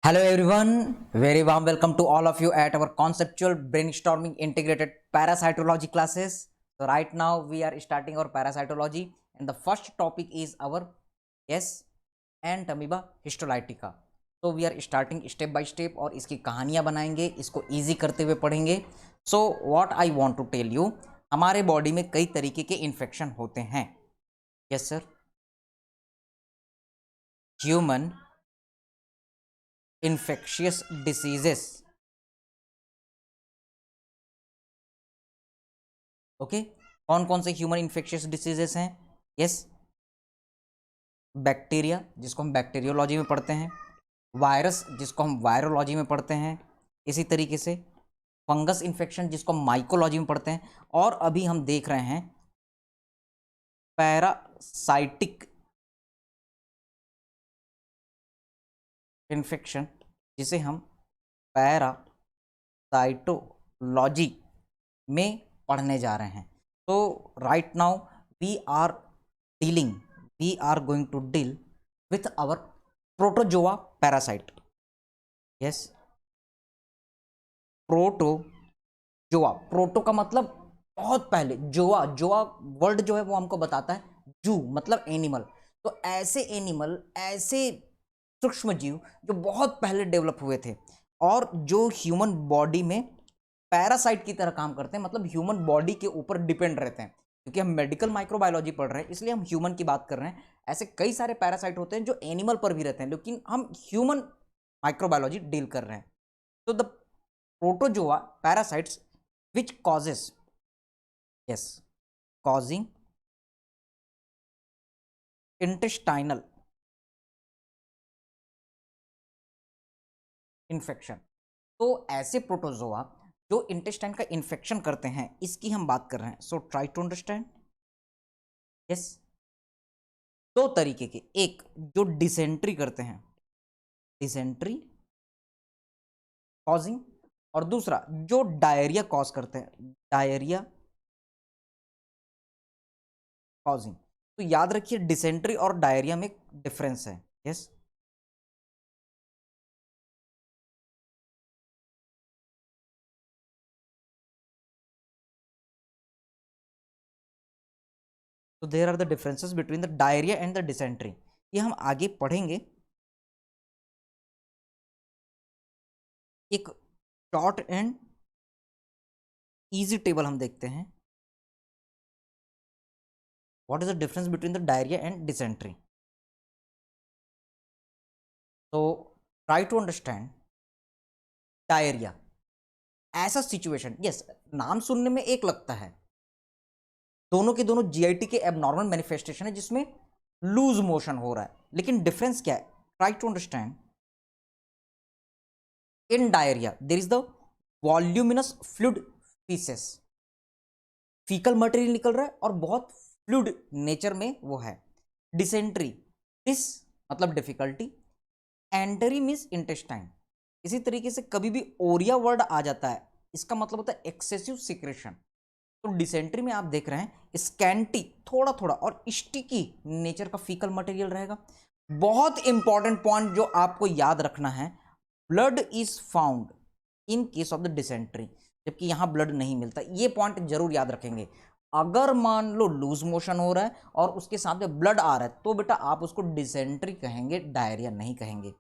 Hello everyone, very warm welcome to all of you at our conceptual brainstorming integrated parasitology classes. So right now we are starting our parasitology and the first topic is our ant amoeba histolytica. So we are starting step by step और इसकी कहानियाँ बनाएंगे, इसको easy करते हुए पढ़ेंगे. So what I want to tell you, हमारे body में कई तरीके के इन्फेक्शन होते हैं. Yes sir. Human infectious diseases. Okay कौन कौन से ह्यूमन इन्फेक्शियस डिसीजेस हैं? यस, बैक्टीरिया जिसको हम बैक्टीरियोलॉजी में पढ़ते हैं, वायरस जिसको हम वायरोलॉजी में पढ़ते हैं, इसी तरीके से फंगस इन्फेक्शन जिसको हम माइकोलॉजी में पढ़ते हैं, और अभी हम देख रहे हैं पैरासाइटिक इन्फेक्शन जिसे हम पैरासाइटोलॉजी में पढ़ने जा रहे हैं. तो right now we are going to deal with our protozoa parasite. Yes, protozoa, proto का मतलब बहुत पहले, जोआ वर्ड जो है वो हमको बताता है जू मतलब एनिमल. तो ऐसे एनिमल, ऐसे सूक्ष्म जीव जो बहुत पहले डेवलप हुए थे और जो ह्यूमन बॉडी में पैरासाइट की तरह काम करते हैं, मतलब ह्यूमन बॉडी के ऊपर डिपेंड रहते हैं. क्योंकि हम मेडिकल माइक्रोबायोलॉजी पढ़ रहे हैं इसलिए हम ह्यूमन की बात कर रहे हैं. ऐसे कई सारे पैरासाइट होते हैं जो एनिमल पर भी रहते हैं, लेकिन हम ह्यूमन माइक्रोबायोलॉजी डील कर रहे हैं. तो the protozoa parasites which causes causing intestinal infection. तो ऐसे प्रोटोजोआ जो इंटेस्टाइन का इन्फेक्शन करते हैं, इसकी हम बात कर रहे हैं. So try to understand. Yes, दो तरीके के, एक जो डिसेंट्री करते हैं, डिसेंट्री कॉजिंग, और दूसरा जो डायरिया कॉज करते हैं, डायरिया कॉजिंग. तो याद रखिए डिसेंट्री और डायरिया में डिफरेंस है. यस, तो there are the differences between the diarrhoea and the dysentery. ये हम आगे पढ़ेंगे. एक शॉर्ट एंड इजी टेबल हम देखते हैं. What is the difference between the diarrhoea and dysentery? तो ट्राई टू अंडरस्टैंड. डायरिया ऐसा सिचुएशन, यस, नाम सुनने में एक लगता है, दोनों के दोनों जीआईटी के एबनॉर्मल मैनिफेस्टेशन है जिसमें लूज मोशन हो रहा है, लेकिन डिफरेंस क्या है? Try to understand. In diarrhoea there is the voluminous fluid faeces, faecal material निकल रहा है और बहुत फ्लूइड नेचर में वो है. डिसेंट्री, दिस मतलब डिफिकल्टी, एंटरी मीन्स इंटेस्टाइन. इसी तरीके से कभी भी ओरिया वर्ड आ जाता है, इसका मतलब होता है एक्सेसिव सिक्रेशन. तो डिसेंट्री में आप देख रहे हैं स्कैंटी, थोड़ा थोड़ा और स्टिकी नेचर का फीकल मटेरियल रहेगा. बहुत इंपॉर्टेंट पॉइंट जो आपको याद रखना है, blood is found in case of the dysentery, जबकि यहां ब्लड नहीं मिलता. ये पॉइंट जरूर याद रखेंगे. अगर मान लो लूज मोशन हो रहा है और उसके साथ में ब्लड आ रहा है तो बेटा आप उसको डिसेंट्री कहेंगे, डायरिया नहीं कहेंगे.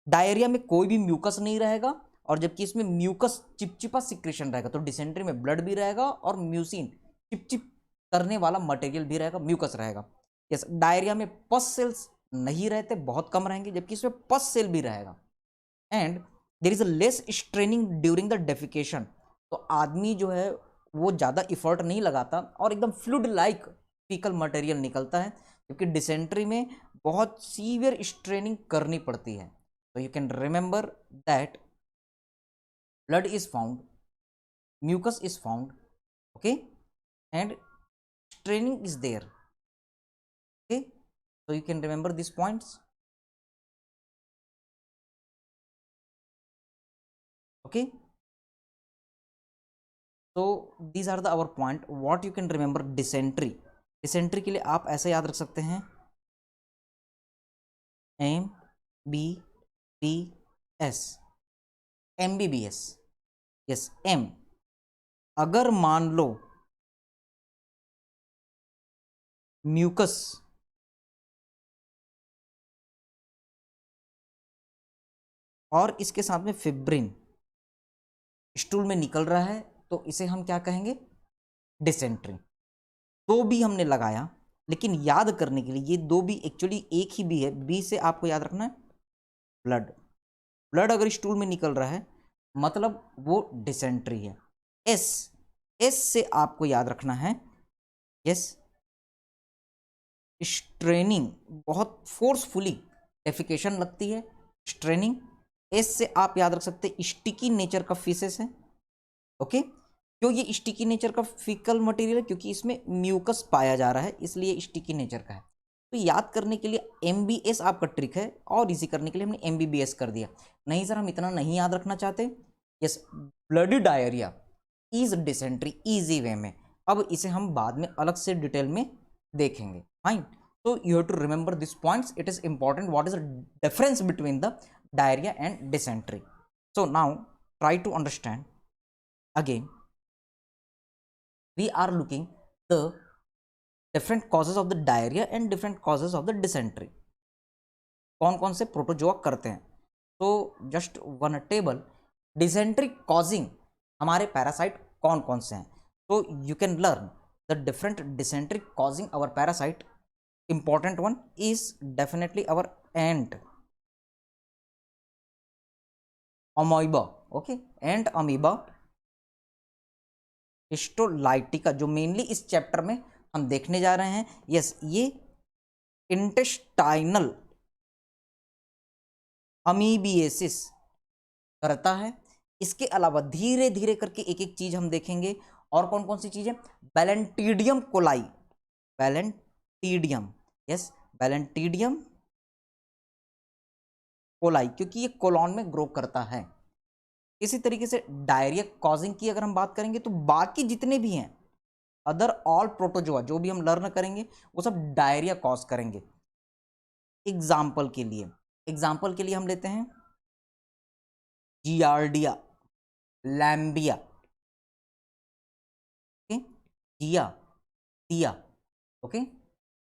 डायरिया में कोई भी म्यूकस नहीं रहेगा, और जबकि इसमें म्यूकस चिपचिपा सिक्रेशन रहेगा. तो डिसेंट्री में ब्लड भी रहेगा और म्यूसिन चिपचिप करने वाला मटेरियल भी रहेगा, म्यूकस रहेगा. यस, डायरिया में पस सेल्स नहीं रहते, बहुत कम रहेंगे, जबकि इसमें पस सेल भी रहेगा. And there is a less straining during the defecation. तो आदमी जो है वो ज़्यादा इफर्ट नहीं लगाता और एकदम फ्लूइड लाइक फीकल मटेरियल निकलता है, जबकि डिसेंट्री में बहुत सीवियर स्ट्रेनिंग करनी पड़ती है. So you can remember that blood is found, mucus is found, okay, and straining is there. Okay, so you can remember these points. Okay, so these are the our point. What you can remember dysentery. Dysentery के लिए आप ऐसे याद रख सकते हैं, M B B S, MBBS, yes M, अगर मान लो म्यूकस और इसके साथ में फिब्रिन स्टूल में निकल रहा है तो इसे हम क्या कहेंगे, डिसेंट्री। दो भी हमने लगाया, लेकिन याद करने के लिए ये दो भी एक्चुअली एक ही बी है। बी से आपको याद रखना है ब्लड, ब्लड अगर स्टूल में निकल रहा है मतलब वो डिसेंट्री है। एस, एस से आपको याद रखना है यस स्ट्रेनिंग, बहुत फोर्सफुली डेफिकेशन लगती है, स्ट्रेनिंग। एस से आप याद रख सकते हैं स्टिकी नेचर का फीसेस है, ओके। क्यों ये स्टिकी नेचर का फीकल मटेरियल है, क्योंकि इसमें म्यूकस पाया जा रहा है इसलिए स्टिकी नेचर का है। तो याद करने के लिए MBS आपका ट्रिक है, और इजी करने के लिए हमने MBBS कर दिया। नहीं सर हम इतना नहीं याद रखना चाहते, yes bloody diarrhoea is dysentery, easy way में। अब इसे हम बाद में अलग से डिटेल में देखेंगे, फाइन। तो you have to remember this points, it is important what is the difference between the diarrhoea and dysentery. So now try to understand again, we are looking the different causes of the diarrhea and different causes of the dysentery, कौन कौन से protozoa करते हैं। तो just one table, dysentery causing हमारे parasite कौन कौन से हैं। तो you can learn the different dysentery causing our parasite. Important one is definitely our ant amoeba, okay, ant amoeba histolytica, जो मेनली इस चैप्टर में हम देखने जा रहे हैं। यस ये इंटेस्टाइनल अमीबिएसिस करता है। इसके अलावा धीरे धीरे करके एक एक चीज हम देखेंगे। और कौन कौन सी चीज है, बैलेंटीडियम कोलाई, बैलेंटीडियम, यस बैलेंटीडियम कोलाई, क्योंकि ये कोलॉन में ग्रो करता है। इसी तरीके से डायरिया कॉजिंग की अगर हम बात करेंगे तो बाकी जितने भी हैं अदर ऑल प्रोटोजोआ जो भी हम लर्न करेंगे वो सब डायरिया कॉज करेंगे। एग्जाम्पल के लिए हम लेते हैं जियार्डिया, लैम्बिया, ओके, जिया दिया, ओके।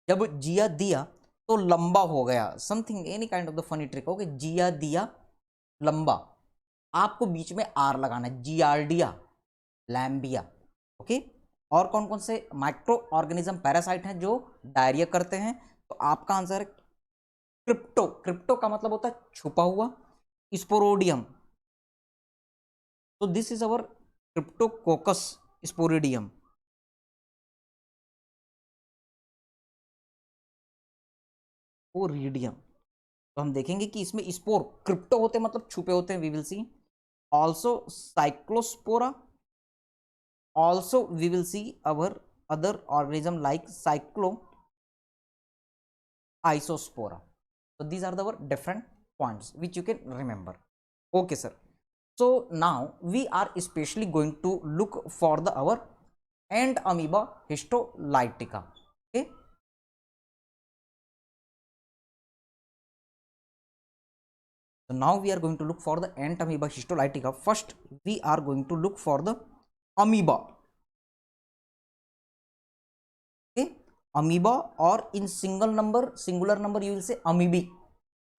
जब जिया दिया तो लंबा हो गया, something any kind of the funny trick, okay, जिया दिया लंबा, आपको बीच में आर लगाना है, जियार्डिया लैम्बिया, ओके। और कौन कौन से माइक्रो ऑर्गेनिज्म पैरासाइट हैं जो डायरिया करते हैं, तो आपका आंसर है क्रिप्टो। क्रिप्टो का मतलब होता है छुपा हुआ, स्पोरोडियम, तो दिस इज अवर क्रिप्टोकोकस स्पोरिडियम। स्पोरिडियम, तो हम देखेंगे कि इसमें स्पोर क्रिप्टो होते हैं मतलब छुपे होते हैं, we will see. Also cyclospora, also we will see our other organism like cyclo isospora. So these are the our different points which you can remember, okay sir. So now we are especially going to look for the our ant amoeba histolytica, okay. So now we are going to look for the ant amoeba histolytica. First we are going to look for the amoeba, okay, amoeba. और in singular number you will say amoebae.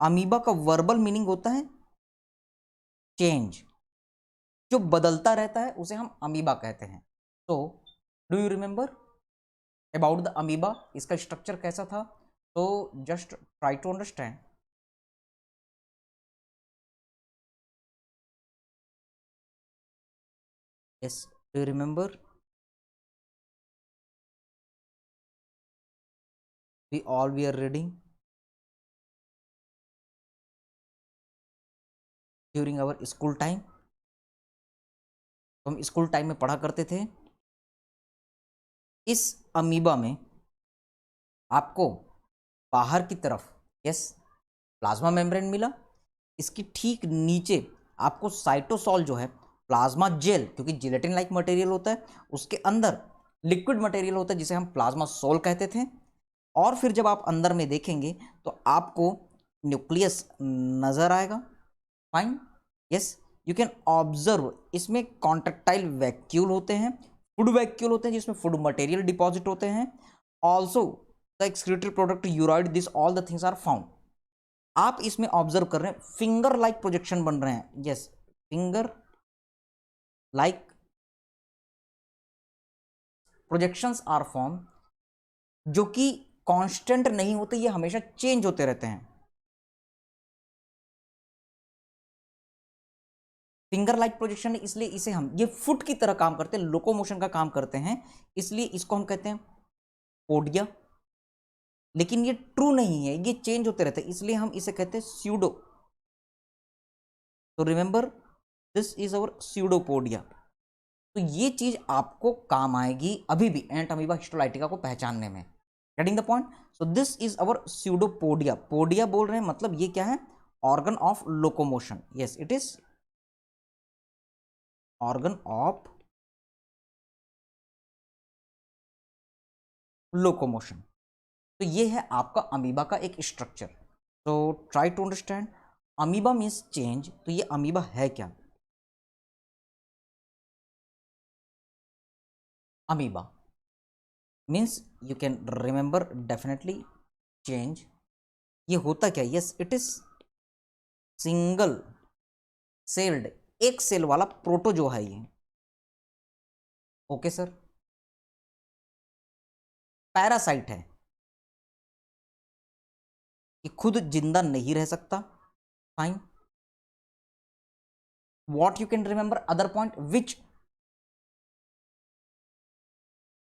Amoeba का verbal meaning होता है change, जो बदलता रहता है उसे हम अमीबा कहते हैं। तो do you remember about the amoeba, इसका स्ट्रक्चर कैसा था, तो just try to understand. Yes do you remember, we all we are reading during our school time, तो हम स्कूल टाइम में पढ़ा करते थे। इस अमीबा में आपको बाहर की तरफ यस प्लाज्मा मेम्ब्रेन मिला, इसकी ठीक नीचे आपको साइटोसॉल जो है प्लाज्मा जेल, क्योंकि जिलेटिन लाइक मटेरियल होता है, उसके अंदर लिक्विड मटेरियल होता है जिसे हम प्लाज्मा सोल कहते थे। और फिर जब आप अंदर में देखेंगे तो आपको न्यूक्लियस नजर आएगा, fine, yes, you can observe इसमें कॉन्ट्रेक्टाइल वैक्यूल होते हैं, फूड वैक्यूल होते हैं जिसमें फूड मटेरियल डिपॉजिट होते हैं, also the excretory product uride, this all the things are found. आप इसमें ऑब्जर्व कर रहे हैं फिंगर लाइक प्रोजेक्शन बन रहे हैं, यस, finger like projections are form, जो कि कांस्टेंट नहीं होते, ये हमेशा चेंज होते रहते हैं। फिंगर लाइक प्रोजेक्शन, इसलिए इसे हम, ये फुट की तरह काम करते हैं, लोकोमोशन का काम करते हैं, इसलिए इसको हम कहते हैं पोडिया। लेकिन ये ट्रू नहीं है, ये चेंज होते रहते हैं, इसलिए हम इसे कहते हैं स्यूडो। तो remember this is our pseudopodia. तो ये चीज आपको काम आएगी अभी भी एंट अमीबा हिस्टोलाइटिका को पहचानने में। Getting the point? So this is our pseudopodia. Podia बोल रहे हैं मतलब ये क्या है? Organ of locomotion. Yes, it is organ of locomotion. तो ये है आपका अमीबा का एक स्ट्रक्चर। तो try to understand. Amoeba means change, तो ये अमीबा है क्या? Amoeba means you can remember definitely change. ये होता क्या? Yes, it is single celled, एक सेल वाला प्रोटोजोआ है ये। Okay sir. पैरासाइट है, ये खुद जिंदा नहीं रह सकता। Fine. What you can remember other point which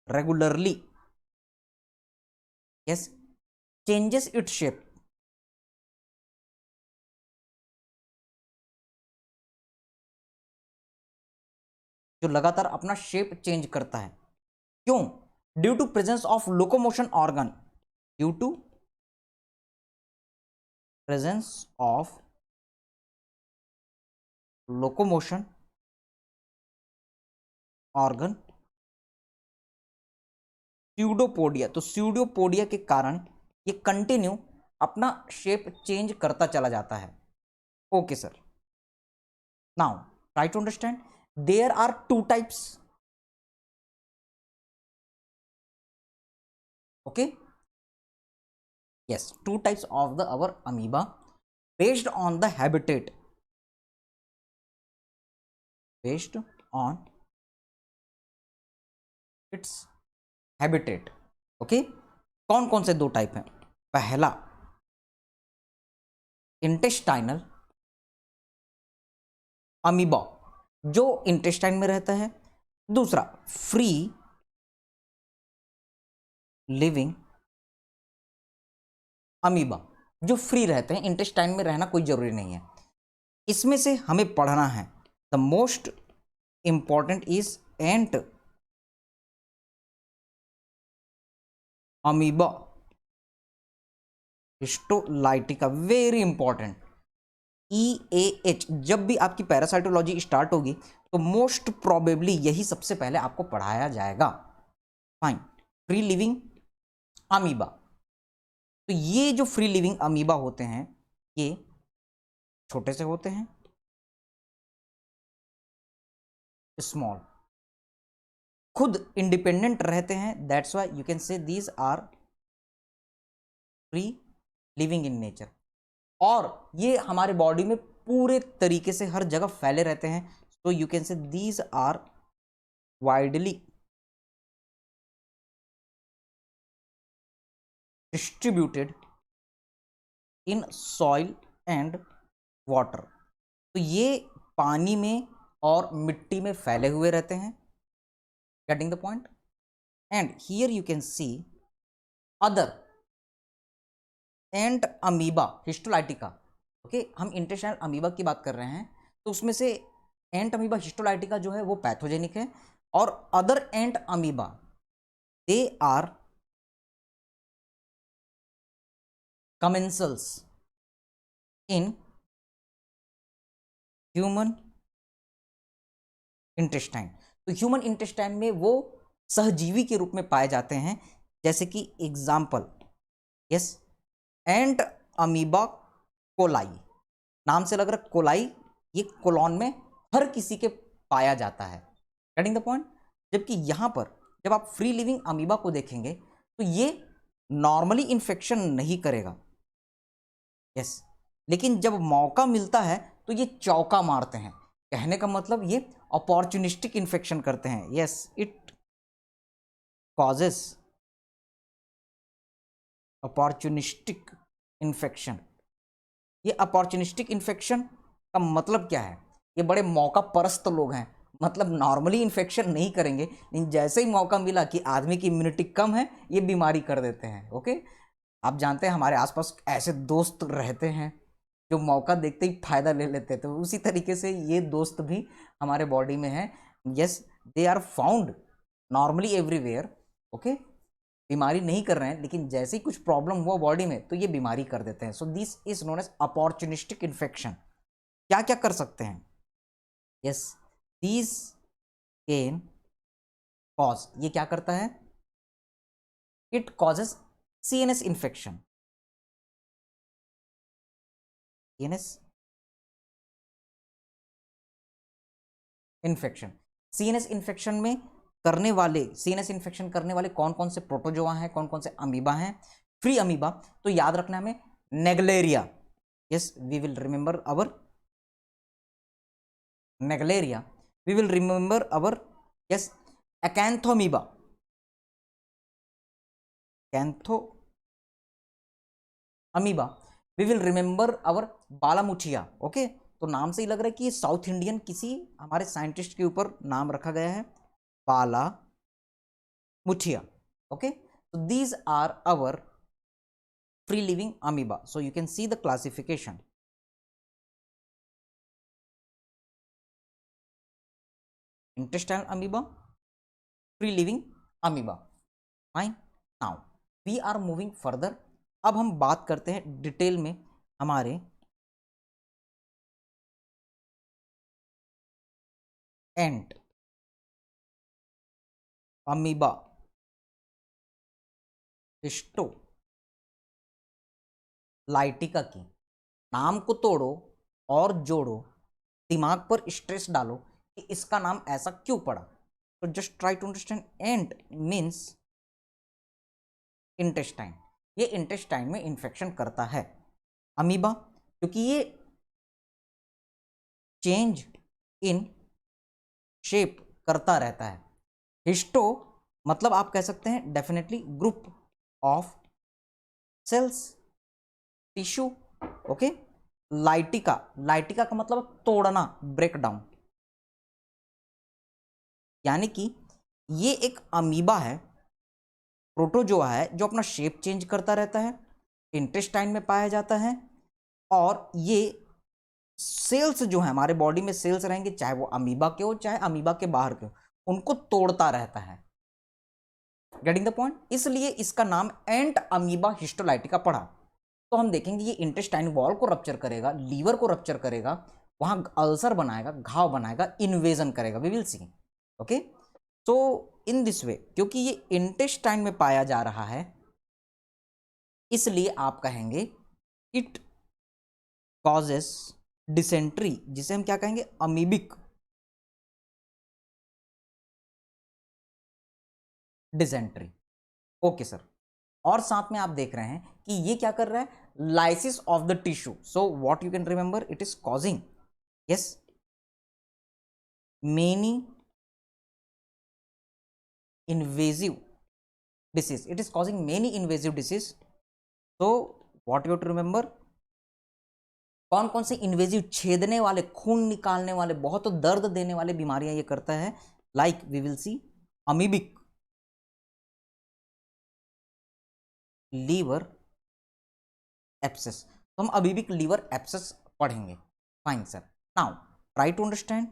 regularly, yes, changes its shape. जो लगातार अपना शेप चेंज करता है। क्यों? Due to presence of locomotion organ, due to presence of locomotion organ pseudopodia. तो स्यूडोपोडिया के कारण ये कंटिन्यू अपना शेप चेंज करता चला जाता है। Okay sir. Now try to understand. There are two types. Okay, yes, two types of the our amoeba based on the habitat, based on its habitat। Okay, कौन कौन से दो टाइप हैं? पहला इंटेस्टाइनल अमीबा, जो इंटेस्टाइन में रहता है। दूसरा फ्री लिविंग अमीबा, जो फ्री रहते हैं, इंटेस्टाइन में रहना कोई जरूरी नहीं है। इसमें से हमें पढ़ना है the most important is ant amoeba histolytica, very important. EAH, जब भी आपकी पैरासाइटोलॉजी स्टार्ट होगी तो मोस्ट प्रोबेबली यही सबसे पहले आपको पढ़ाया जाएगा। फाइन। Free living amoeba. तो ये जो फ्री लिविंग अमीबा होते हैं ये छोटे से होते हैं, स्मॉल, खुद इंडिपेंडेंट रहते हैं। That's why you can say these are free living in nature. और ये हमारे बॉडी में पूरे तरीके से हर जगह फैले रहते हैं। So you can say these are widely distributed in soil and water. तो ये पानी में और मिट्टी में फैले हुए रहते हैं। Getting the point? And here you can C other ant amoeba histolytica. Okay, हम इंटेस्टाइनल अमीबा की बात कर रहे हैं, तो उसमें से एंट अमीबा हिस्टोलाइटिका जो है वो पैथोजेनिक है, और other Entamoeba they are commensals in human intestine. तो ह्यूमन इंटेस्टाइन में वो सहजीवी के रूप में पाए जाते हैं। जैसे कि एग्जाम्पल, यस, एंट अमीबा कोलाई, नाम से लग रहा है कोलाई, ये कोलॉन में हर किसी के पाया जाता है, गेटिंग द पॉइंट। जबकि यहां पर जब आप फ्री लिविंग अमीबा को देखेंगे तो ये नॉर्मली इन्फेक्शन नहीं करेगा, यस, लेकिन जब मौका मिलता है तो ये चौका मारते हैं। कहने का मतलब ये अपॉर्चुनिस्टिक इन्फेक्शन करते हैं, yes, it causes opportunistic infection. ये अपॉर्चुनिस्टिक इन्फेक्शन का मतलब क्या है? ये बड़े मौका परस्त लोग हैं, मतलब नॉर्मली इन्फेक्शन नहीं करेंगे, लेकिन जैसे ही मौका मिला कि आदमी की इम्यूनिटी कम है, ये बीमारी कर देते हैं। ओके, आप जानते हैं हमारे आसपास ऐसे दोस्त रहते हैं जो मौका देखते ही फायदा ले लेते हैं, तो उसी तरीके से ये दोस्त भी हमारे बॉडी में हैं। Yes, they are found normally everywhere. Okay, बीमारी नहीं कर रहे हैं, लेकिन जैसे ही कुछ प्रॉब्लम हुआ बॉडी में तो ये बीमारी कर देते हैं। So this is known as opportunistic infection. क्या क्या कर सकते हैं? यस, दिस कैन कॉज, ये क्या करता है? It causes CNS infection. CNS infection, CNS infection में करने वाले, सीएनएस इन्फेक्शन करने वाले कौन कौन से प्रोटोजोआ हैं, कौन कौन से अमीबा हैं? फ्री अमीबा तो याद रखना हमें, Naegleria, yes, we will remember our Naegleria, we will remember our, yes, Acanthamoeba, cantho amoeba, we will remember our Balamuthia. Okay, तो नाम से ही लग रहा है कि ये साउथ इंडियन किसी हमारे साइंटिस्ट के ऊपर नाम रखा गया है, बाला मुठिया। Okay, so these are our free living amoeba, so you can see the classification. Intestinal amoeba, free living amoeba, fine. Now we are moving further. अब हम बात करते हैं डिटेल में हमारे एंट अमीबा हिस्टो लाइटिका की। नाम को तोड़ो और जोड़ो, दिमाग पर स्ट्रेस डालो कि इसका नाम ऐसा क्यों पड़ा। तो just try to understand, ent means intestine, ये इंटेस्टाइन में इंफेक्शन करता है। अमीबा क्योंकि ये चेंज इन शेप करता रहता है। हिस्टो मतलब आप कह सकते हैं definitely group of cells, tissue. Okay, lytica, lytica का मतलब तोड़ना, ब्रेक डाउन, यानी कि ये एक अमीबा है, प्रोटोजोआ है जो अपना शेप चेंज करता रहता है, इंटेस्टाइन में पाया जाता है, और ये सेल्स जो है हमारे बॉडी में सेल्स रहेंगे, चाहे वो अमीबा के हो चाहे अमीबा के बाहर के हो, उनको तोड़ता रहता है। Getting the point? इसलिए इसका नाम एंट अमीबा हिस्टोलाइटिका पड़ा। तो हम देखेंगे ये इंटेस्टाइन वॉल को रप्चर करेगा, लीवर को रप्चर करेगा, वहां अल्सर बनाएगा, घाव बनाएगा, इन्वेजन करेगा, वी विल सी। ओके, तो इन दिस वे, क्योंकि ये इंटेस्टाइन में पाया जा रहा है, इसलिए आप कहेंगे इट कॉजेस डिसेंट्री, जिसे हम क्या कहेंगे? Amoebic dysentery. ओके सर, और साथ में आप देख रहे हैं कि ये क्या कर रहा है? Lysis of the tissue. So what you can remember, it is causing, yes, many invasive disease, it is causing many invasive disease. So what you have to remember, कौन कौन से इन्वेजिव, छेदने वाले, खून निकालने वाले, बहुत दर्द देने वाले बीमारियां ये करता है? Like we will see amoebic liver abscess, तो हम अमीबिक लीवर एप्सिस पढ़ेंगे। Fine sir, now try to understand.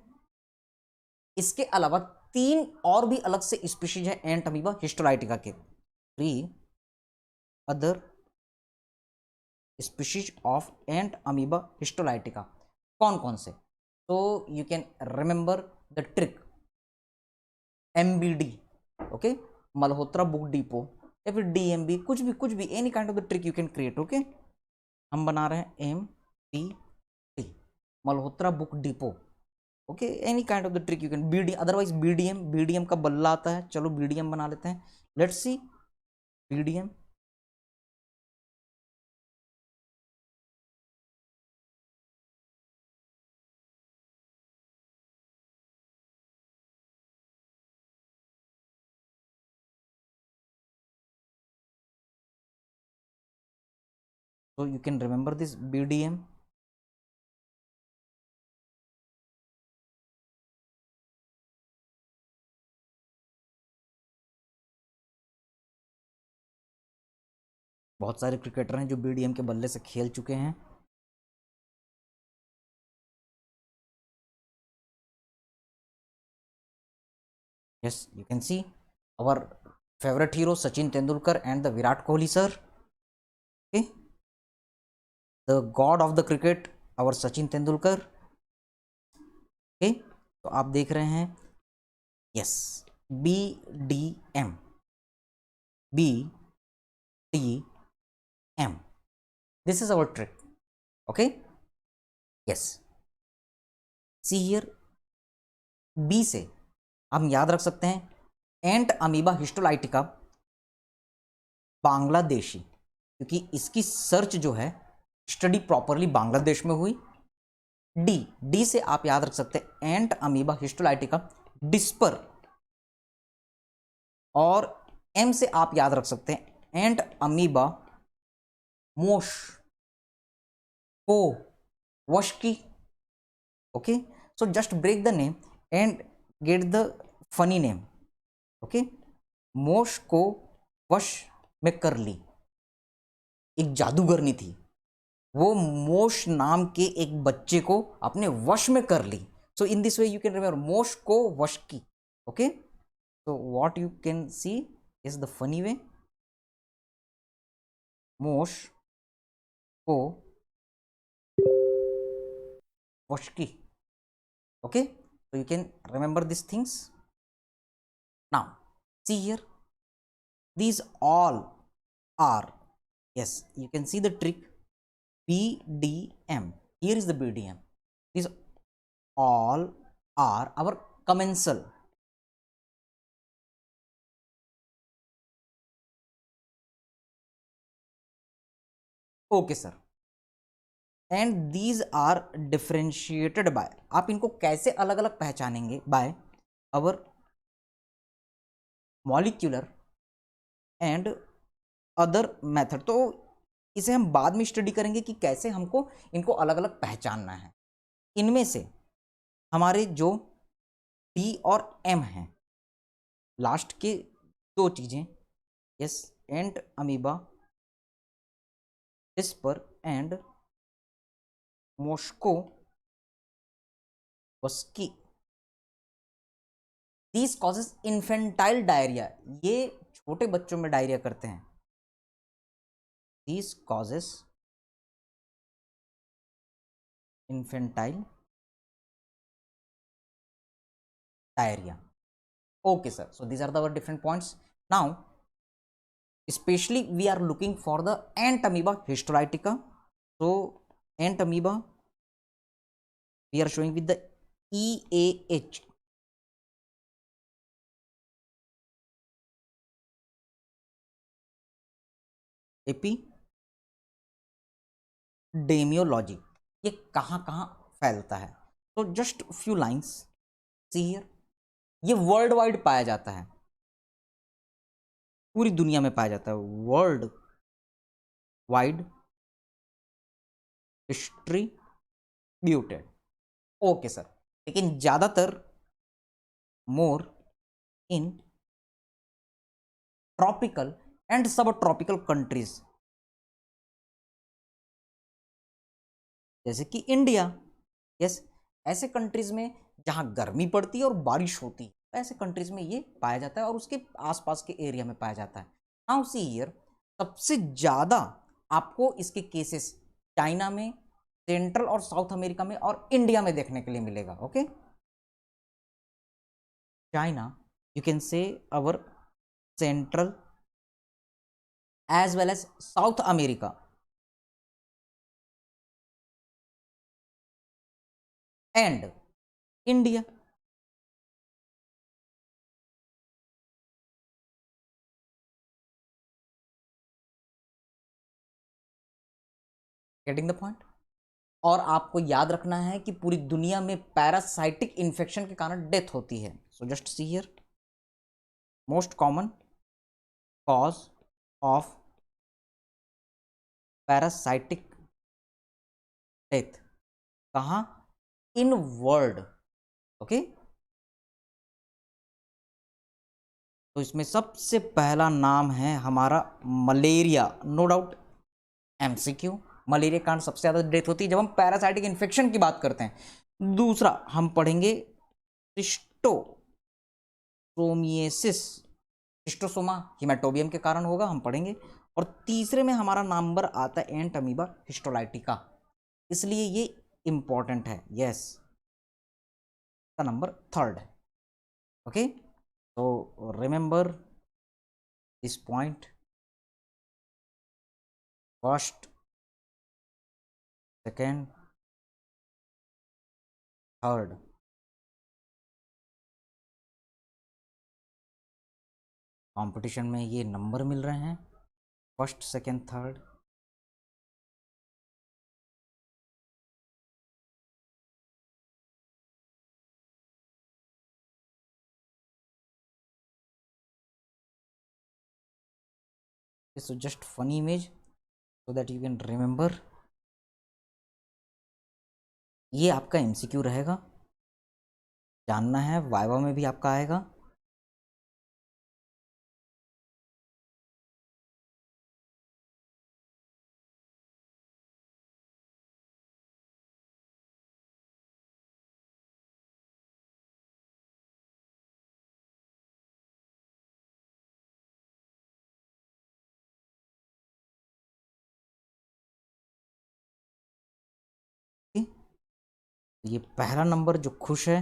इसके अलावा तीन और भी अलग से स्पीशीज है एंट अमीबा हिस्टोलाइटिका के, 3 other species of ant amoeba histolytica. कौन कौन से? तो you can remember the trick, MBD, okay, Malhotra book depot, या फिर डीएमबी, कुछ भी any kind of the trick you can create. Okay, हम बना रहे हैं M B D. Malhotra book depot, okay, any kind of the trick you can, BD otherwise BDM, BDM का बल्ला आता है, चलो बीडीएम बना लेते हैं, let's see BDM. So you can remember this BDM. बहुत सारे क्रिकेटर हैं जो बीडीएम के बल्ले से खेल चुके हैं। Yes, you can see our favorite hero Sachin Tendulkar and the Virat Kohli sir. Okay, the god of the cricket, our Sachin Tendulkar. Okay, तो आप देख रहे हैं, yes, BDM, BDM, this is our trick. Okay, yes, see here, B से हम याद रख सकते हैं एंट अमीबा हिस्टोलाइटिका बांग्लादेशी, क्योंकि इसकी सर्च जो है स्टडी प्रॉपरली बांग्लादेश में हुई। डी से आप याद रख सकते हैं एंट अमीबा हिस्टोलाइटिका डिस्पर, और एम से आप याद रख सकते हैं एंट अमीबा मोश को वशकी। Okay, so just break the name and get the funny name. Okay, मोश को वश में कर ली, एक जादूगरनी थी, वो मोश नाम के एक बच्चे को अपने वश में कर ली। So in this way you can remember मोश को वश की। Okay, so what you can see is the funny way, मोश को वश की। Okay, so you can remember these things. Now see here, these all are, yes, you can see the trick, BDM, here is the BDM, these all are our commensal. Okay sir, and these are differentiated by, आप इनको कैसे अलग अलग पहचानेंगे, by our molecular and other method. तो इसे हम बाद में स्टडी करेंगे कि कैसे हमको इनको अलग अलग पहचानना है। इनमें से हमारे जो डी और एम हैं, लास्ट के दो चीजें, yes, Entamoeba dispar and moshkovskii, this causes infantile diarrhoea, ये छोटे बच्चों में डायरिया करते हैं। This causes infantile diarrhoea. Okay sir, so these are the different points. Now especially we are looking for the ant amoeba histolytica. So ant amoeba we are showing with the EAH, epidemiology, ये कहाँ कहाँ फैलता है। तो just few lines, see here, ये world wide पाया जाता है, पूरी दुनिया में पाया जाता है, world wide distributed. Okay sir, लेकिन ज्यादातर मोर इन ट्रॉपिकल एंड सब ट्रॉपिकल कंट्रीज, जैसे कि इंडिया। यस, ऐसे कंट्रीज में जहां गर्मी पड़ती है और बारिश होती है, ऐसे कंट्रीज में ये पाया जाता है और उसके आसपास के एरिया में पाया जाता है। नाउ सी हियर, सबसे ज्यादा आपको इसके केसेस चाइना में, सेंट्रल और साउथ अमेरिका में और इंडिया में देखने के लिए मिलेगा। Okay, China, you can say our central as well as South America, and India. Getting the point. और आपको याद रखना है कि पूरी दुनिया में पैरासाइटिक इन्फेक्शन के कारण डेथ होती है। So just see here, most common cause of parasitic death कहाँ? In world. ओके, तो इसमें सबसे पहला नाम है हमारा malaria, no doubt MCQ. Malaria कारण सबसे ज्यादा डेथ होती है जब हम पैरासाइटिक इन्फेक्शन की बात करते हैं। दूसरा हम पढ़ेंगे शिस्टोसोमियासिस, शिस्टोसोमा हिमेटोबियम के कारण होगा, हम पढ़ेंगे। और तीसरे में हमारा नंबर आता है एंट अमीबा हिस्टोलाइटिका, इसलिए ये इंपॉर्टेंट है। यस, का नंबर थर्ड है। ओके, तो remember this point, first, second, third. Competition में ये नंबर मिल रहे हैं, first, second, third. So just funny image so that you can remember। ये आपका एमसीक्यू रहेगा, जानना है, वाइवा में भी आपका आएगा। ये पहला नंबर जो खुश है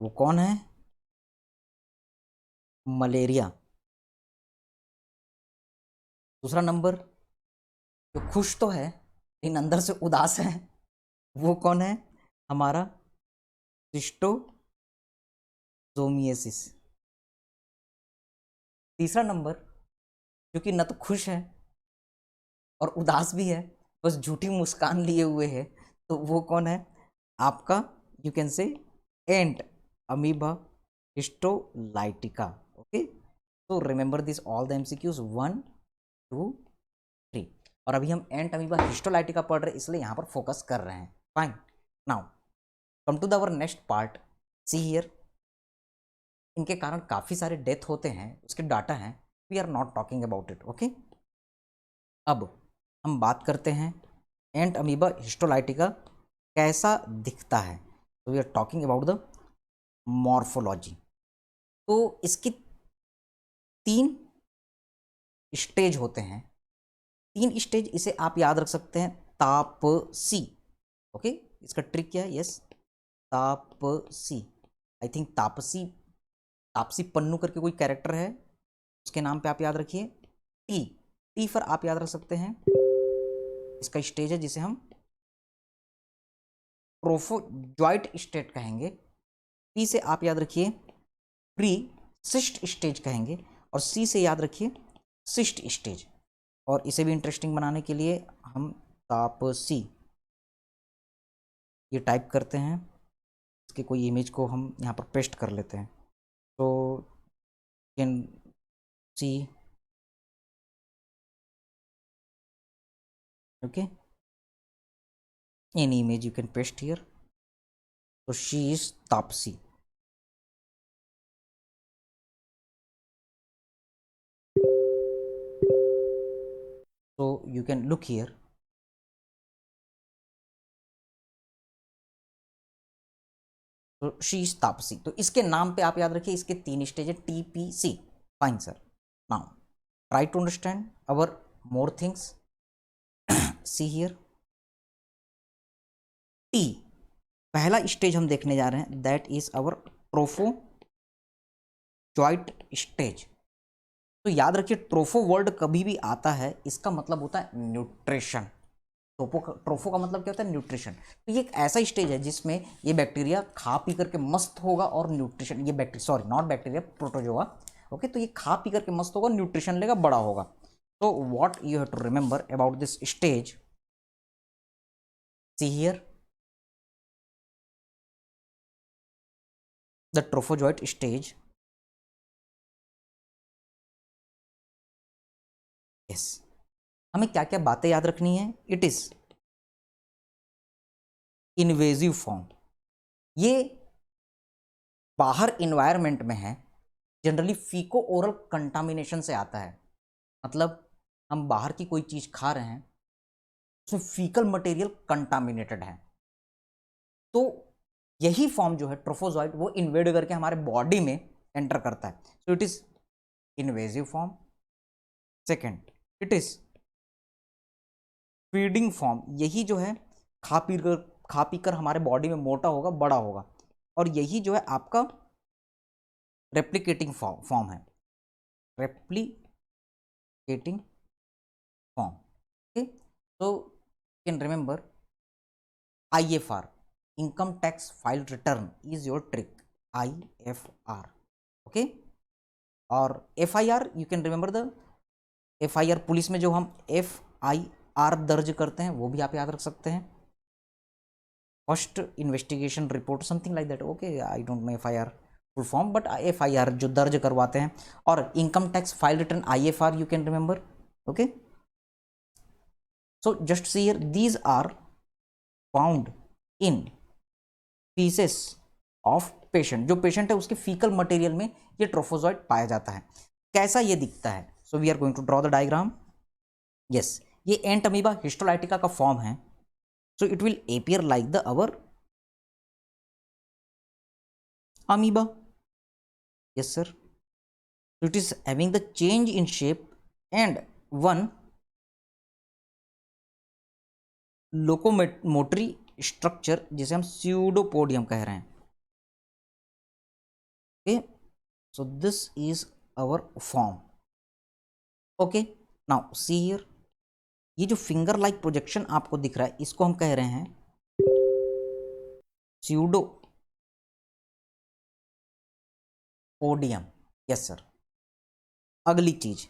वो कौन है? मलेरिया। दूसरा नंबर जो खुश तो है लेकिन अंदर से उदास है, वो कौन है? हमारा शिस्टोसोमियासिस। तीसरा नंबर जो कि न तो खुश है और उदास भी है, बस झूठी मुस्कान लिए हुए है, तो वो कौन है? आपका you can say ant amoeba histolytica. Okay, तो remember this all the MCQs 1 2 3। और अभी हम एंट अमीबा हिस्टोलाइटिका पढ़ रहे हैं, इसलिए यहाँ पर फोकस कर रहे हैं। Fine, now come to the our next part. See here, इनके कारण काफ़ी सारे डेथ होते हैं, उसके डाटा हैं, we are not talking about it. Okay, अब हम बात करते हैं एंट अमीबा हिस्टोलाइटिका कैसा दिखता है। तो we are talking about the morphology. तो इसकी 3 स्टेज होते हैं, 3 स्टेज, इसे आप याद रख सकते हैं, तापसी। ओके, इसका ट्रिक क्या है? Yes, Taapsee. I think Taapsee, Taapsee Pannu करके कोई कैरेक्टर है, उसके नाम पे आप याद रखिए। टी, टी पर आप याद रख सकते हैं, इसका स्टेज है जिसे हम ट्रोफोजॉइट स्टेट कहेंगे। पी से आप याद रखिए प्री सिस्ट स्टेज कहेंगे, और सी से याद रखिए सिस्ट स्टेज। और इसे भी इंटरेस्टिंग बनाने के लिए हम तापसी ये टाइप करते हैं, इसके कोई इमेज को हम यहाँ पर पेस्ट कर लेते हैं। तो can see, okay, any image you can paste here। so she is Tapsi। so you can look here, तो शी इज तापसी। तो इसके नाम पे आप याद रखिए, इसके 3 स्टेज है, TPC। Fine sir, now try to understand our more things. See here, T पहला स्टेज हम देखने जा रहे हैं, that is our trophozoite stage. तो याद रखिए, ट्रोफो वर्ड कभी भी आता है, इसका मतलब होता है न्यूट्रिशन। ट्रोफो का मतलब क्या होता है? न्यूट्रिशन। तो ये एक ऐसा स्टेज है जिसमें ये बैक्टीरिया खा पी करके मस्त होगा और न्यूट्रिशन, ये bacteria, sorry not bacteria, protozoa. Okay, तो ये खा पी करके मस्त होगा, न्यूट्रिशन लेगा, बड़ा होगा। तो what you have to remember about this stage, see here the trophozoite stage. Yes, हमें क्या क्या बातें याद रखनी है? इट इज इन्वेजिव फॉर्म, ये बाहर इन्वायरमेंट में है, जनरली फीको ओरल कंटामिनेशन से आता है। मतलब हम बाहर की कोई चीज खा रहे हैं, उसमें फीकल मटेरियल कंटामिनेटेड है, तो यही फॉर्म जो है ट्रोफोजोइट, वो इन्वेड करके हमारे बॉडी में एंटर करता है। So it is invasive form. Second, it is feeding form, यही जो है खा पी कर हमारे बॉडी में मोटा होगा, बड़ा होगा, और यही जो है आपका रेप्लिकेटिंग फॉर्म है, रेप्लिकेटिंग फॉर्म। ओके, तो can remember IFR, income tax file return is your trick, IFR। Okay, और FIR, you can remember the FIR, police में जो हम FIR दर्ज करते हैं वो भी आप याद रख सकते हैं, first investigation report, something like that. Okay, I don't know FIR full form, but FIR जो दर्ज करवाते हैं। और income tax file return, IFR, you can remember. Okay, so just see here, these are found in pieces of patient, जो patient है उसके faecal material में ये ट्रोफोजोइट पाया जाता है। कैसा ये दिखता है? So we are going to draw the diagram. Yes, ये एंट अमीबा हिस्टोलाइटिका का फॉर्म है। So it will appear like the our amoeba. Yes sir, so it is having the change in shape and one locomotory structure जिसे हम pseudopodium कह रहे हैं। okay, so this is our form। okay, now see here, ये जो finger like projection आपको दिख रहा है इसको हम कह रहे हैं pseudopodium। yes sir, अगली चीज,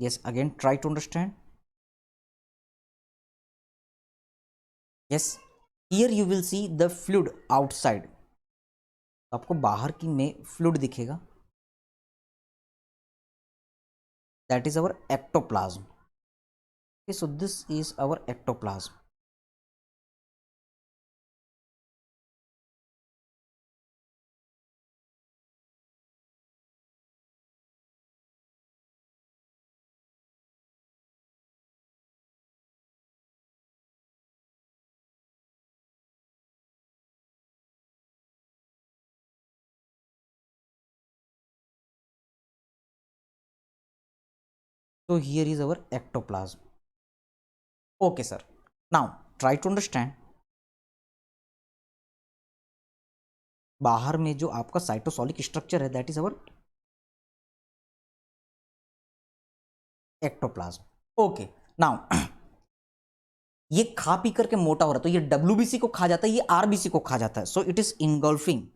yes again try to understand। yes, here you will see the fluid outside, आपको बाहर की में फ्लूइड दिखेगा, that is our ectoplasm। okay, so this is our ectoplasm। so here is our ectoplasm। okay sir, now try to understand, बाहर में जो आपका cytosolic structure है that is our ectoplasm. Okay, now ये खा पी करके मोटा हो रहा है, तो ये WBC को खा जाता है, ये RBC को खा जाता है। So it is engulfing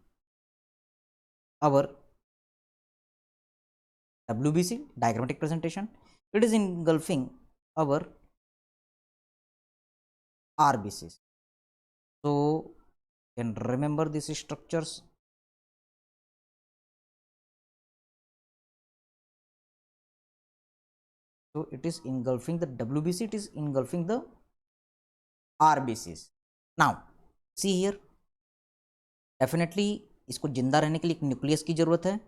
our WBC, diagrammatic presentation, it is engulfing our RBC। so can remember these structures। so it is engulfing the WBC, it is engulfing the RBCs। now see here, definitely इसको जिंदा रहने के लिए एक nucleus की जरूरत है।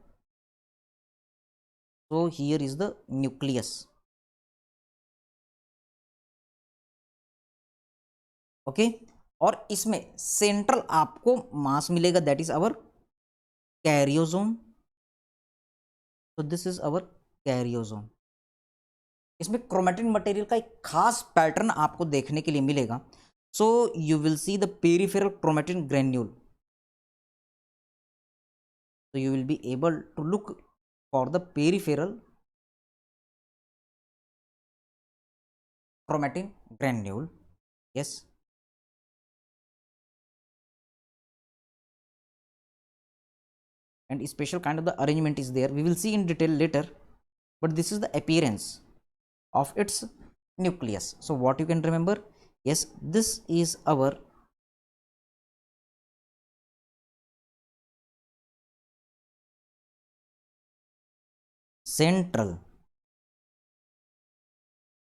so here is the nucleus। Okay, और इसमें सेंट्रल आपको मास मिलेगा, दैट इज अवर कैरियोसोम। तो दिस इज अवर कैरियोसोम। इसमें क्रोमैटिन मटेरियल का एक खास पैटर्न आपको देखने के लिए मिलेगा। So you will see the peripheral chromatin granule. so you will be able to look for the peripheral chromatin granule. Yes. And a special kind of the arrangement is there. We will see in detail later. But this is the appearance of its nucleus. So what you can remember? Yes, this is our central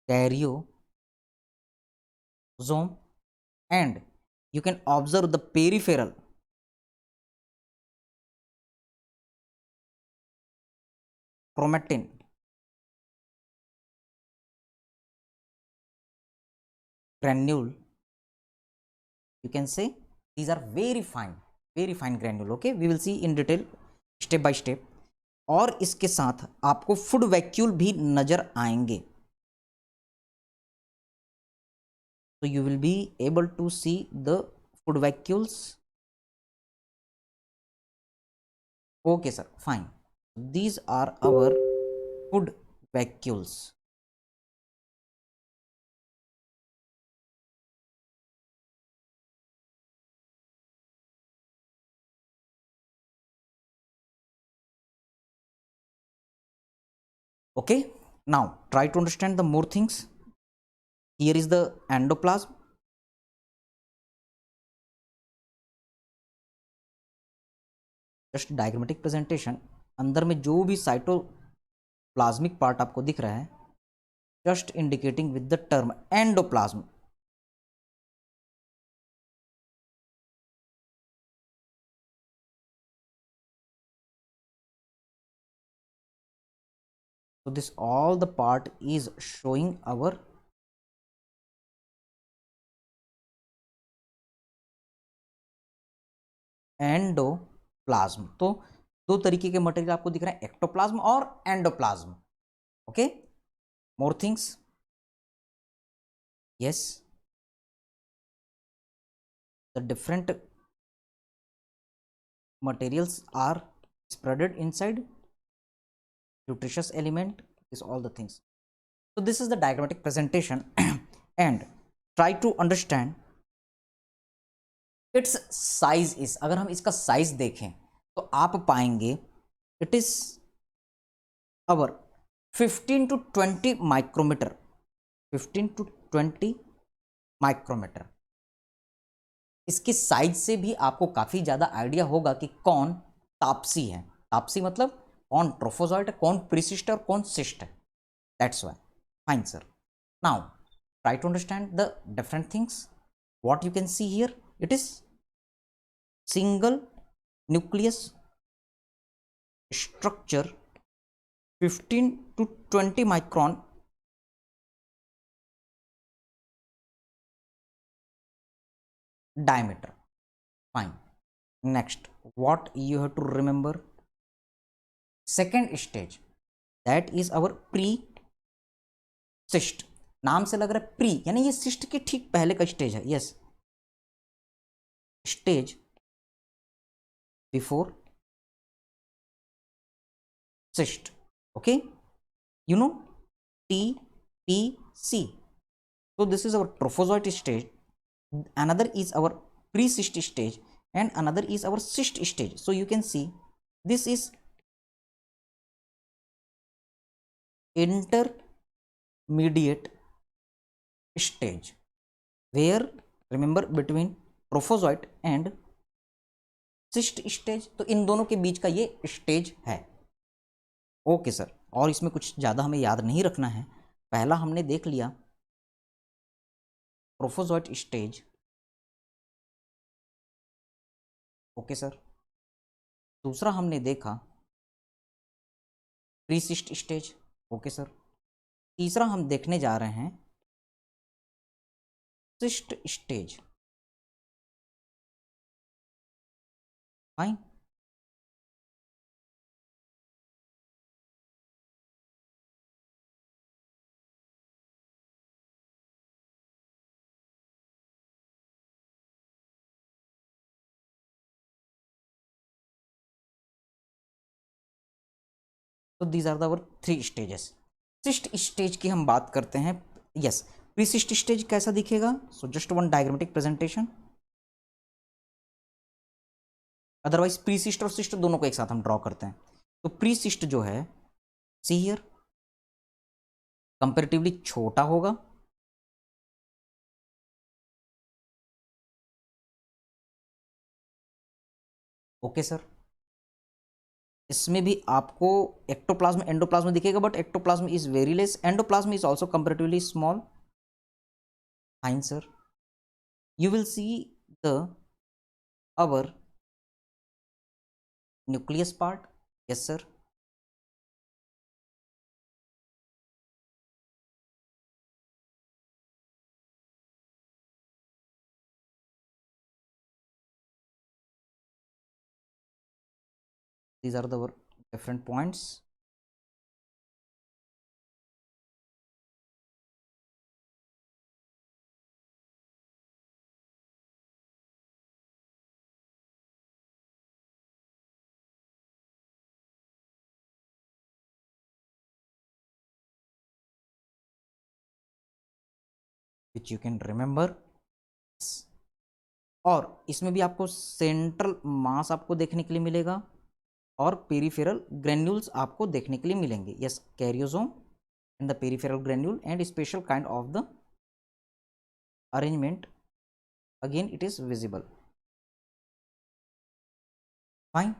karyosome, and you can observe the peripheral chromatin granule. You can say these are very fine granule. Okay, we will see in detail step by step. और इसके साथ आपको food vacuole भी नजर आएंगे. So you will be able to see the food vacuoles. Okay sir, fine. These are our food vacuoles. Okay, now try to understand the more things. Here is the endoplasm. Just diagrammatic presentation. अंदर में जो भी cytoplasmic part आपको दिख रहा है, just indicating with the term endoplasm. So this all the part is showing our endoplasm. तो दो तरीके के मटेरियल आपको दिख रहे हैं, एक्टोप्लाज्म और endoplasm. Okay, more things. Yes, the different materials are spreaded inside nutritious element, is all the things. So this is the diagrammatic presentation and try to understand its size is. अगर हम इसका size देखें तो आप पाएंगे it is our 15 to 20 micrometre. 15 to 20 micrometre. इसकी size से भी आपको काफी ज्यादा आइडिया होगा कि कौन तापसी है. तापसी मतलब कौन ट्रोफोजॉइट है, कौन प्रीसिस्ट है और कौन सिस्ट है. That's why. Fine sir. Now try to understand the different things. What you can see here, it is single nucleus structure 15 to 20 micron diameter. Fine. Next, what you have to remember? Second stage, that is our pre-cyst. नाम से लग रहा है pre, यानी ये cyst के ठीक पहले का स्टेज है. Yes, stage before cyst. Okay, you know TPC. So this is our trophozoite stage, another is our pre-cyst stage, and another is our cyst stage. So you can see this is intermediate stage, where remember between trophozoite and cyst stage, तो इन दोनों के बीच का ये stage है. Okay sir, और इसमें कुछ ज़्यादा हमें याद नहीं रखना है. पहला हमने देख लिया ट्रोफोजॉइट स्टेज. Okay sir. दूसरा हमने देखा प्रीसिस्ट स्टेज. Okay sir. तीसरा हम देखने जा रहे हैं सिस्ट स्टेज. फाइन. तो these are the our 3 stages. Cyst stage की हम बात करते हैं. यस, प्रीसिस्ट स्टेज कैसा दिखेगा? So just one diagrammatic presentation. Otherwise precyst और सिस्ट दोनों को एक साथ हम ड्रॉ करते हैं। तो प्रीसिस्ट जो है, सी हियर, कंपेरेटिवली छोटा होगा, ओके सर। इसमें भी आपको एक्टोप्लाज्म एंडोप्लाज्म दिखेगा, but ectoplasm is very less, endoplasm is also comparatively small. Fine sir. You will see the our nucleus part. Yes sir. These are the different points. Which you can remember. और इसमें भी आपको central मास आपको देखने के लिए मिलेगा और पेरिफेरल ग्रेन्यूल्स आपको देखने के लिए मिलेंगे। Yes, karyosome and the peripheral granule and special kind of the arrangement, again it is visible. Fine.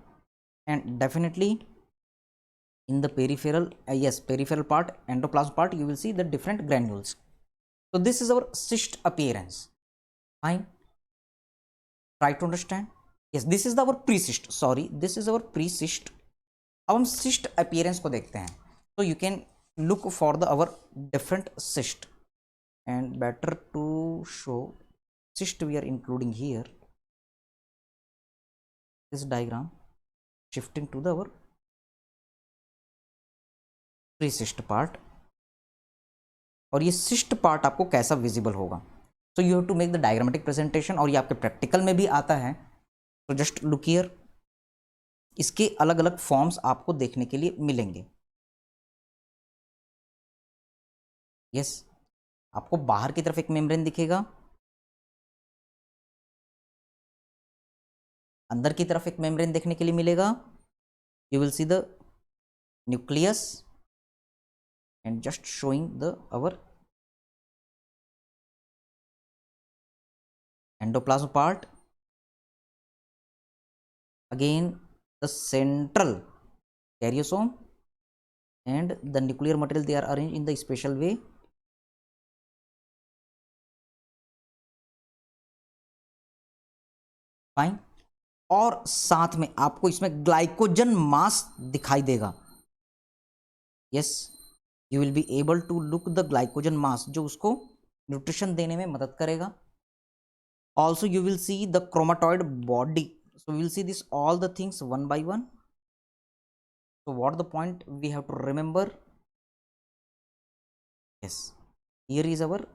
And definitely in the peripheral, yes, peripheral part, endoplasm part, you will see the different granules. So this is our cyst appearance. Fine. Try to understand. Yes, this is our pre-cyst. Sorry, this is our pre-cyst. अब हम cyst appearance को देखते हैं. So you can look for the our different cyst, and better to show cyst we are including here. This diagram shifting to the our precyst part, और ये cyst part आपको कैसा visible होगा। So you have to make the diagrammatic presentation, और ये आपके practical में भी आता है। तो जस्ट लुक हियर, इसके अलग अलग फॉर्म्स आपको देखने के लिए मिलेंगे। यस, आपको बाहर की तरफ एक मेम्ब्रेन दिखेगा, अंदर की तरफ एक मेम्ब्रेन देखने के लिए मिलेगा। You will see the nucleus and just showing the our endoplasm part, again the central karyosome and the nuclear material, they are arranged in the special way. Fine. और साथ में आपको इसमें ग्लाइकोजन मास दिखाई देगा। Yes, you will be able to look the glycogen mass, जो उसको nutrition देने में मदद करेगा। Also you will see the chromatoid body. So we will see this all the things one by one. So what the point we have to remember? Yes, here is our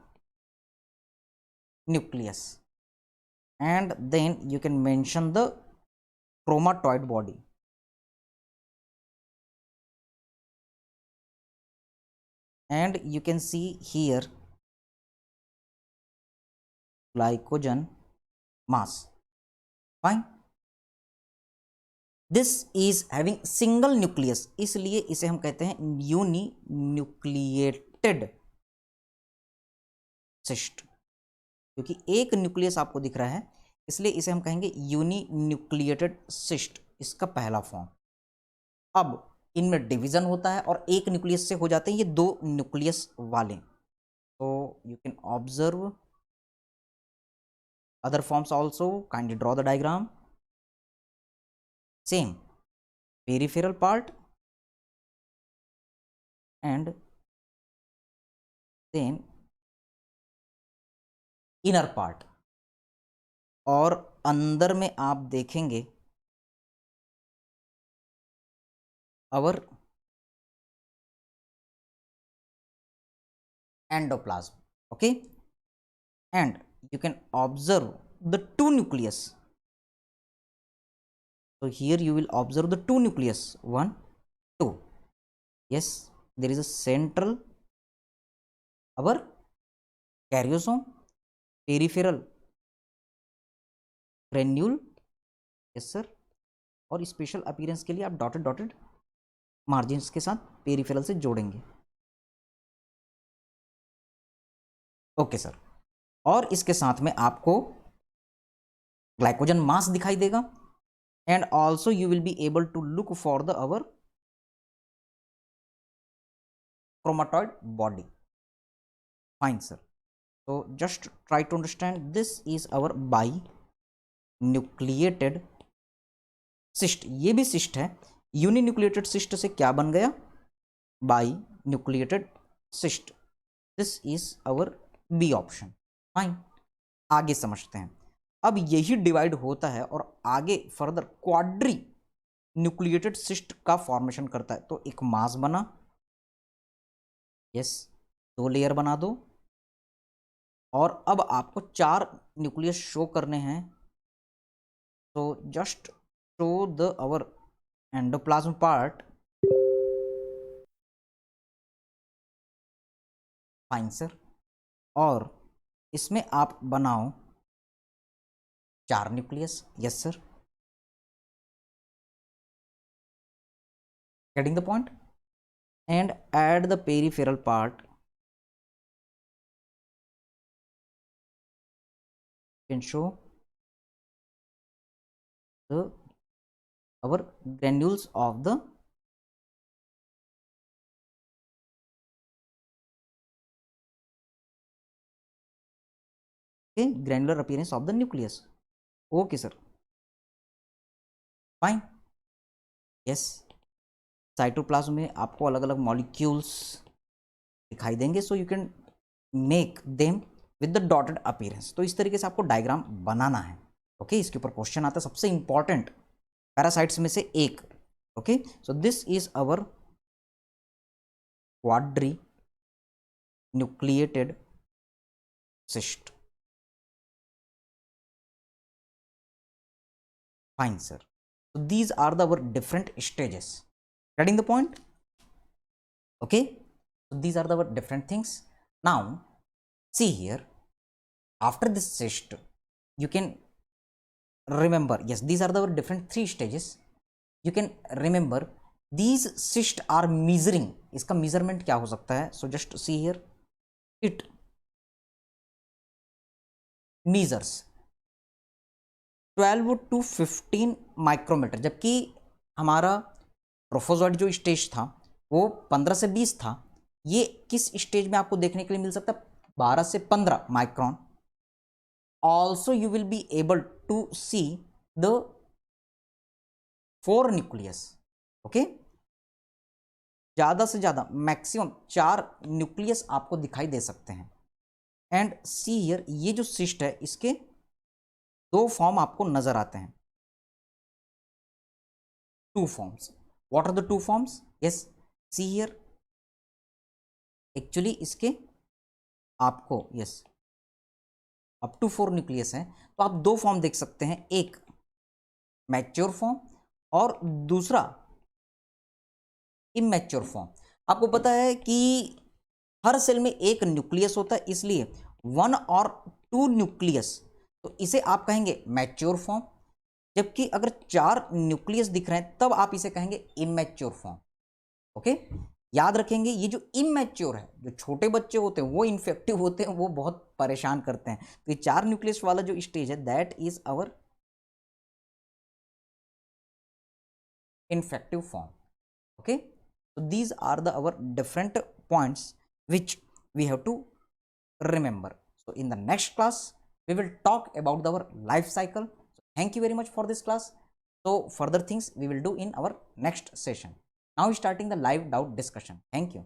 nucleus, and then you can mention the chromatoid body. And you can see here glycogen mass. Fine. This is having single nucleus, इसलिए इसे हम कहते हैं uninucleated cyst, क्योंकि एक nucleus आपको दिख रहा है, इसलिए इसे हम कहेंगे यूनिन्यूक्लिएटेड सिस्ट, इसका पहला फॉर्म। अब इनमें डिवीजन होता है और एक न्यूक्लियस से हो जाते हैं ये दो न्यूक्लियस वाले। तो you can observe other forms also. Kindly draw the diagram. Same, peripheral part and then inner part, और अंदर में आप देखेंगे our endoplasm. Okay, and you can observe the two nucleus. So here you will observe the two nucleus, 1 2. Yes, there is a central our karyosome, peripheral granule, yes sir, और special appearance के लिए आप dotted dotted margins के साथ peripheral से जोड़ेंगे। Okay sir, और इसके साथ में आपको ग्लाइकोजन मास दिखाई देगा, and also you will be able to look for the our chromatoid body. Fine sir, so just try to understand, this is our binucleated cyst. ये भी cyst है, यूनिन्यूक्लिएटेड cyst से क्या बन गया, binucleated cyst. This is our B option. Fine, आगे समझते हैं। अब यही डिवाइड होता है और आगे फर्दर क्वाड्री न्यूक्लिएटेड सिस्ट का फॉर्मेशन करता है। तो एक मास बना, यस, 2 लेयर बना दो, और अब आपको 4 न्यूक्लियस शो करने हैं। तो just show the our endoplasm part. Fine sir, और इसमें आप बनाओ 4 nucleus, yes sir, getting the point, and add the peripheral part, can show the our granules of the granular appearance of the nucleus. Okay sir, fine, yes, cytoplasm में आपको अलग अलग molecules दिखाई देंगे, सो you can make them with the dotted appearance. तो इस तरीके से आपको डायग्राम बनाना है। ओके, इसके ऊपर क्वेश्चन आता है, सबसे इंपॉर्टेंट पैरासाइट्स में से एक। Okay, so this is our quadri nucleated cyst. Fine sir, so these are the our different stages. Getting the point? Okay, so these are the our different things. Now see here, after this cyst you can remember, yes, these are the our different 3 stages. You can remember these cysts are measuring, इसका measurement क्या हो सकता है? So just see here, it measures 12 to 15 micrometer, जबकि हमारा प्रोफोजॉइड जो stage था वो 15 से 20 था। ये किस स्टेज में आपको देखने के लिए मिल सकता है? 12 से 15 micron. Also you will be able to see the 4 nucleus. Okay, ज्यादा से ज्यादा मैक्सिमम 4 न्यूक्लियस आपको दिखाई दे सकते हैं। एंड सी हियर, ये जो सिस्ट है इसके 2 फॉर्म आपको नजर आते हैं, 2 forms. What are the 2 forms? Yes, see here, actually इसके आपको यस अप टू 4 न्यूक्लियस है, तो आप 2 फॉर्म देख सकते हैं, एक मैच्योर फॉर्म और दूसरा इमैच्योर फॉर्म। आपको पता है कि हर सेल में एक न्यूक्लियस होता है, इसलिए 1 और 2 न्यूक्लियस, तो इसे आप कहेंगे मैच्योर फॉर्म। जबकि अगर 4 न्यूक्लियस दिख रहे हैं तब आप इसे कहेंगे इमैच्योर फॉर्म। ओके, याद रखेंगे, ये जो इमैच्योर है, जो छोटे बच्चे होते हैं वो इन्फेक्टिव होते हैं, वो बहुत परेशान करते हैं। तो ये 4 न्यूक्लियस वाला जो स्टेज है that is our infective form. Okay, so these are the our different points which we have to remember. So in the next class we will talk about our life cycle. So thank you very much for this class. So further things we will do in our next session. Now starting the live doubt discussion. Thank you.